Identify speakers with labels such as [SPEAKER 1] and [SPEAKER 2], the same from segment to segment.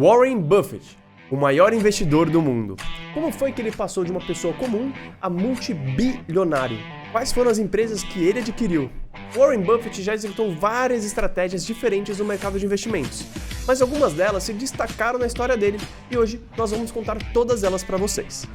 [SPEAKER 1] Warren Buffett, o maior investidor do mundo. Como foi que ele passou de uma pessoa comum a multibilionário? Quais foram as empresas que ele adquiriu? Warren Buffett já executou várias estratégias diferentes no mercado de investimentos, mas algumas delas se destacaram na história dele e hoje nós vamos contar todas elas para vocês.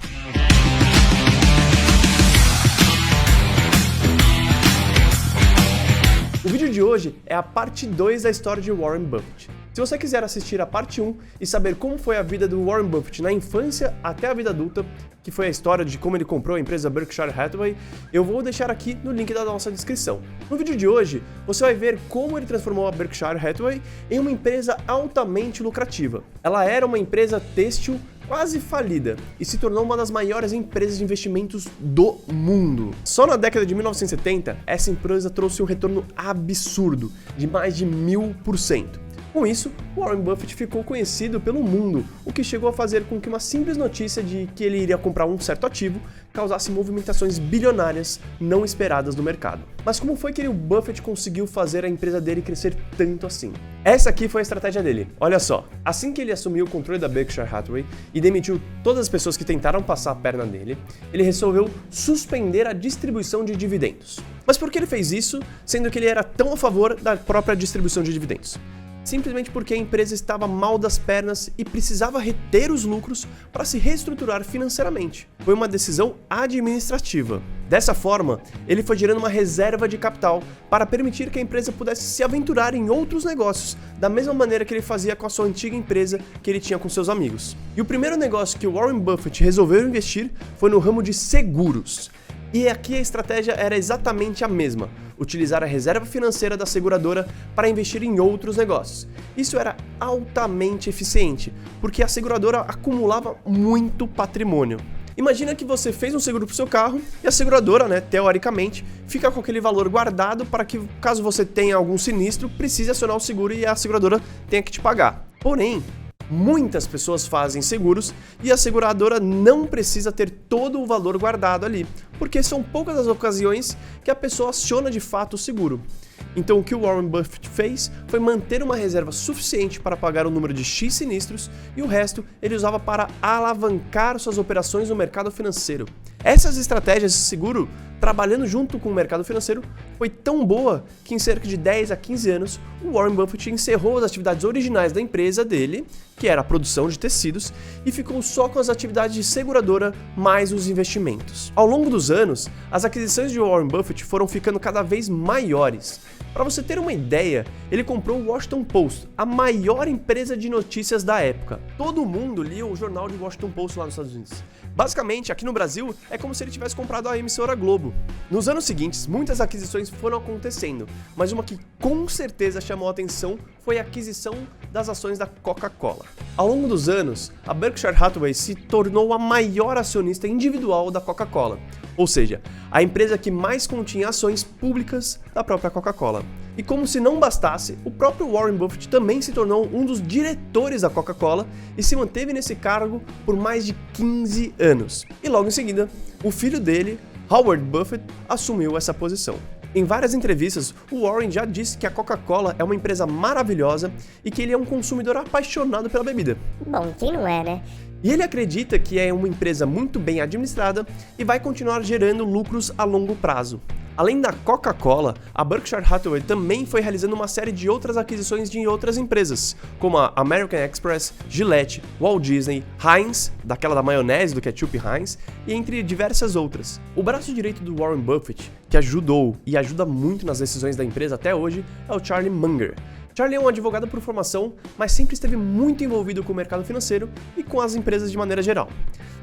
[SPEAKER 1] O vídeo de hoje é a parte 2 da história de Warren Buffett. Se você quiser assistir a parte 1 e saber como foi a vida do Warren Buffett na infância até a vida adulta, que foi a história de como ele comprou a empresa Berkshire Hathaway, eu vou deixar aqui no link da nossa descrição. No vídeo de hoje, você vai ver como ele transformou a Berkshire Hathaway em uma empresa altamente lucrativa. Ela era uma empresa têxtil quase falida e se tornou uma das maiores empresas de investimentos do mundo. Só na década de 1970, essa empresa trouxe um retorno absurdo de mais de 1000%. Com isso, Warren Buffett ficou conhecido pelo mundo, o que chegou a fazer com que uma simples notícia de que ele iria comprar um certo ativo causasse movimentações bilionárias não esperadas no mercado. Mas como foi que o Buffett conseguiu fazer a empresa dele crescer tanto assim? Essa aqui foi a estratégia dele. Olha só, assim que ele assumiu o controle da Berkshire Hathaway e demitiu todas as pessoas que tentaram passar a perna nele, ele resolveu suspender a distribuição de dividendos. Mas por que ele fez isso, sendo que ele era tão a favor da própria distribuição de dividendos? Simplesmente porque a empresa estava mal das pernas e precisava reter os lucros para se reestruturar financeiramente. Foi uma decisão administrativa. Dessa forma, ele foi gerando uma reserva de capital para permitir que a empresa pudesse se aventurar em outros negócios, da mesma maneira que ele fazia com a sua antiga empresa que ele tinha com seus amigos. E o primeiro negócio que o Warren Buffett resolveu investir foi no ramo de seguros. E aqui a estratégia era exatamente a mesma, utilizar a reserva financeira da seguradora para investir em outros negócios. Isso era altamente eficiente, porque a seguradora acumulava muito patrimônio. Imagina que você fez um seguro para o seu carro e a seguradora, teoricamente, fica com aquele valor guardado para que, caso você tenha algum sinistro, precise acionar o seguro e a seguradora tenha que te pagar. Porém, muitas pessoas fazem seguros e a seguradora não precisa ter todo o valor guardado ali, porque são poucas as ocasiões que a pessoa aciona de fato o seguro. Então o que o Warren Buffett fez foi manter uma reserva suficiente para pagar o número de X sinistros e o resto ele usava para alavancar suas operações no mercado financeiro. Essas estratégias de seguro, trabalhando junto com o mercado financeiro, foi tão boa que em cerca de 10 a 15 anos, o Warren Buffett encerrou as atividades originais da empresa dele, que era a produção de tecidos, e ficou só com as atividades de seguradora mais os investimentos. Ao longo dos anos, as aquisições de Warren Buffett foram ficando cada vez maiores. Para você ter uma ideia, ele comprou o Washington Post, a maior empresa de notícias da época. Todo mundo lia o jornal de Washington Post lá nos Estados Unidos. Basicamente, aqui no Brasil, é como se ele tivesse comprado a emissora Globo. Nos anos seguintes, muitas aquisições foram acontecendo, mas uma que com certeza chamou a atenção foi a aquisição das ações da Coca-Cola. Ao longo dos anos, a Berkshire Hathaway se tornou a maior acionista individual da Coca-Cola, ou seja, a empresa que mais continha ações públicas da própria Coca-Cola. E como se não bastasse, o próprio Warren Buffett também se tornou um dos diretores da Coca-Cola e se manteve nesse cargo por mais de 15 anos. E logo em seguida, o filho dele, Howard Buffett, assumiu essa posição. Em várias entrevistas, o Warren já disse que a Coca-Cola é uma empresa maravilhosa e que ele é um consumidor apaixonado pela bebida.
[SPEAKER 2] Bom, quem não é, né?
[SPEAKER 1] E ele acredita que é uma empresa muito bem administrada e vai continuar gerando lucros a longo prazo. Além da Coca-Cola, a Berkshire Hathaway também foi realizando uma série de outras aquisições de outras empresas, como a American Express, Gillette, Walt Disney, Heinz, daquela da maionese do ketchup Heinz, e entre diversas outras. O braço direito do Warren Buffett, que ajudou e ajuda muito nas decisões da empresa até hoje, é o Charlie Munger. Charlie é um advogado por formação, mas sempre esteve muito envolvido com o mercado financeiro e com as empresas de maneira geral.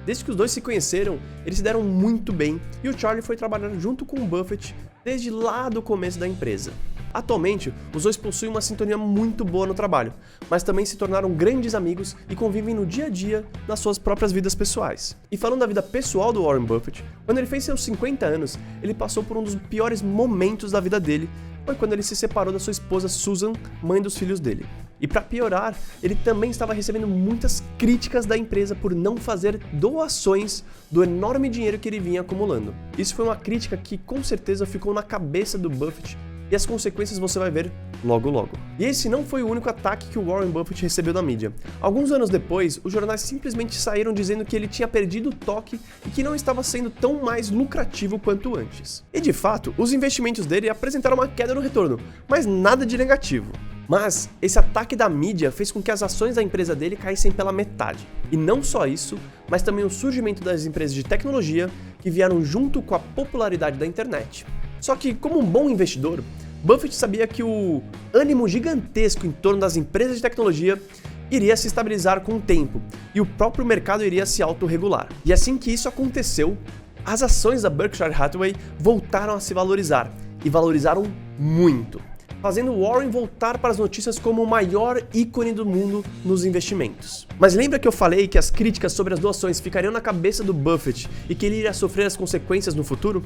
[SPEAKER 1] Desde que os dois se conheceram, eles se deram muito bem e o Charlie foi trabalhando junto com o Buffett desde lá do começo da empresa. Atualmente, os dois possuem uma sintonia muito boa no trabalho, mas também se tornaram grandes amigos e convivem no dia a dia nas suas próprias vidas pessoais. E falando da vida pessoal do Warren Buffett, quando ele fez seus 50 anos, ele passou por um dos piores momentos da vida dele, foi quando ele se separou da sua esposa Susan, mãe dos filhos dele. E para piorar, ele também estava recebendo muitas críticas da empresa por não fazer doações do enorme dinheiro que ele vinha acumulando. Isso foi uma crítica que com certeza ficou na cabeça do Buffett e as consequências você vai ver logo logo. E esse não foi o único ataque que o Warren Buffett recebeu da mídia. Alguns anos depois, os jornais simplesmente saíram dizendo que ele tinha perdido o toque e que não estava sendo tão mais lucrativo quanto antes. E de fato, os investimentos dele apresentaram uma queda no retorno, mas nada de negativo. Mas esse ataque da mídia fez com que as ações da empresa dele caíssem pela metade. E não só isso, mas também o surgimento das empresas de tecnologia que vieram junto com a popularidade da internet. Só que, como um bom investidor, Buffett sabia que o ânimo gigantesco em torno das empresas de tecnologia iria se estabilizar com o tempo e o próprio mercado iria se autorregular. E assim que isso aconteceu, as ações da Berkshire Hathaway voltaram a se valorizar, e valorizaram muito, fazendo Warren voltar para as notícias como o maior ícone do mundo nos investimentos. Mas lembra que eu falei que as críticas sobre as doações ficariam na cabeça do Buffett e que ele iria sofrer as consequências no futuro?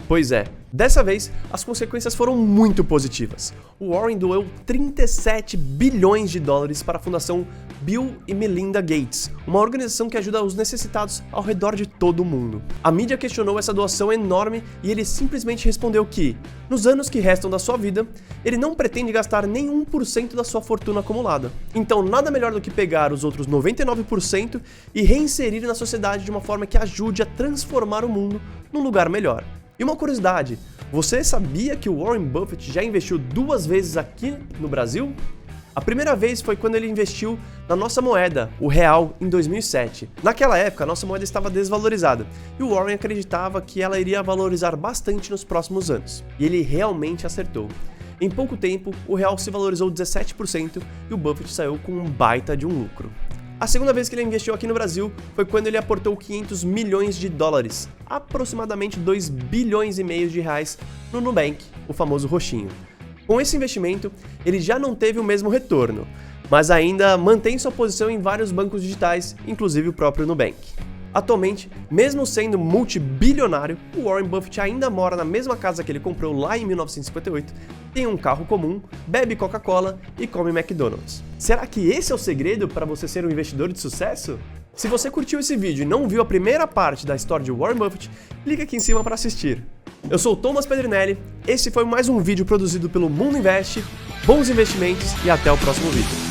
[SPEAKER 1] Pois é, dessa vez as consequências foram muito positivas. O Warren doou 37 bilhões de dólares para a fundação Bill e Melinda Gates, uma organização que ajuda os necessitados ao redor de todo o mundo. A mídia questionou essa doação enorme e ele simplesmente respondeu que, nos anos que restam da sua vida, ele não pretende gastar nem 1% da sua fortuna acumulada. Então nada melhor do que pegar os outros 99% e reinserir na sociedade de uma forma que ajude a transformar o mundo num lugar melhor. E uma curiosidade, você sabia que o Warren Buffett já investiu 2 vezes aqui no Brasil? A primeira vez foi quando ele investiu na nossa moeda, o real, em 2007. Naquela época, a nossa moeda estava desvalorizada, e o Warren acreditava que ela iria valorizar bastante nos próximos anos. E ele realmente acertou. Em pouco tempo, o real se valorizou 17% e o Buffett saiu com um baita de um lucro. A segunda vez que ele investiu aqui no Brasil foi quando ele aportou 500 milhões de dólares, aproximadamente 2 bilhões e meio de reais, no Nubank, o famoso roxinho. Com esse investimento, ele já não teve o mesmo retorno, mas ainda mantém sua posição em vários bancos digitais, inclusive o próprio Nubank. Atualmente, mesmo sendo multibilionário, o Warren Buffett ainda mora na mesma casa que ele comprou lá em 1958, tem um carro comum, bebe Coca-Cola e come McDonald's. Será que esse é o segredo para você ser um investidor de sucesso? Se você curtiu esse vídeo e não viu a primeira parte da história de Warren Buffett, clica aqui em cima para assistir. Eu sou o Thomas Pedrinelli, esse foi mais um vídeo produzido pelo Mundo Invest, bons investimentos e até o próximo vídeo.